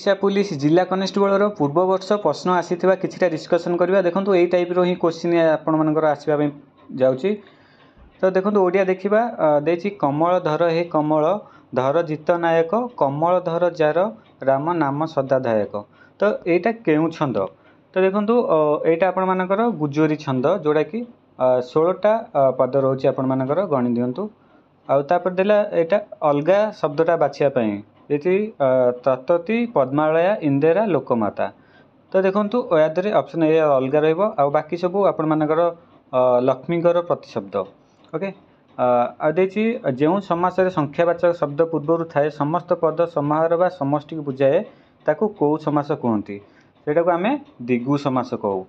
Odisha police जिला constable पूर्व वर्ष प्रश्न आसी किसी डिस्कसन करवा देखो यही टाइप री क्वेश्चन आपर आसवाई जाऊँगी। तो देखो ओडिया देखा देती कमल धर हे कमल धर जित नायक कमल धर जार राम नाम सदाधायक। तो यहाँ केउ छंद तो देखो यहाँ आपण मानकर गुजरी छंद जोड़ा कि 16टा पद रोचे आपण मानकर गणी दिंतु। आउपर देला यहाँ अलगा शब्दटा बाछापी ये ततती पद्मालया इंदिरा लोकमाता। तो देखो यादरे ऑप्शन ए अलगा रही सब आपण मानकर लक्ष्मीकर प्रतिशब्द। ओके आदेची जो समास संख्यावाचक शब्द पूर्वर थाए समस्त पद समाहार बा समष्टि बुझाए ताकू कौ समास कहती सेटा को आम दिगु समास कहू।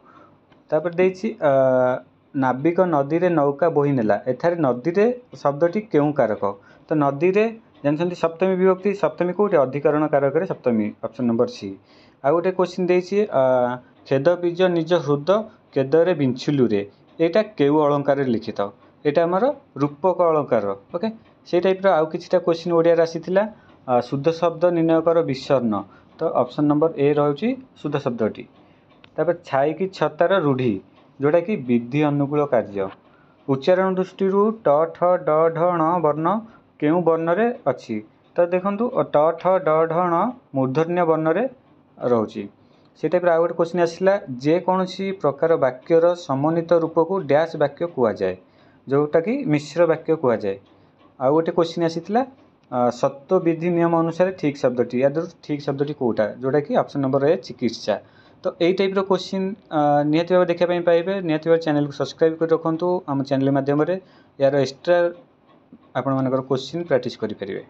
तापर देछि नाविक नदी रे नौका बोही नेला एथारे नदी रे शब्दटी केउ कारक। तो नदी रे जानते सप्तमी विभक्ति सप्तमी कौटे अधिकरण कारक सप्तमी ऑप्शन नंबर सी। आ गोटे क्वेश्चन देछि खेद बीज निज हृद केदरे बिंछुलु रे एटा केउ अलंकार लिखित एटा आमर रूपक अलंकार। ओके से टाइप आउ किछिटा क्वेश्चन ओडिया आसीथिला शुद्ध शब्द निर्णय कर विसर्ण। तो ऑप्शन नंबर ए रहुछि शुद्ध शब्दटी। तापर छाई की छतार रूढ़ी जोड़ा कि विधि अनुकूल कार्य। उच्चारण दृष्टि ट ठ ड ढ ण वर्ण केउ वर्ण रे अछि। तो देखो ट ठ ड ढ ण मूर्धन्य वर्ण रे रोचे से टाइप आउ गोटे क्वेश्चन आसला जेकोसी प्रकार वाक्यर समन्वित रूप को डैश वाक्य कहुए जोटा कि मिश्र वाक्य कहुए। आउ गोटे क्वेश्चन आसीथिला सत्व विधि नियम अनुसार ठीक शब्दटी या ठीक शब्दटी कौटा जोटा कि ऑप्शन नंबर ए चिकित्सा। तो यही टाइप क्वेश्चन निहत भाव देखापी पाइबे निहत भाव चैनल को सब्सक्राइब कर रखुँ आम चैनल माध्यम यार एक्स्ट्रा आपण मानकर क्वेश्चन प्रैक्टिस करें।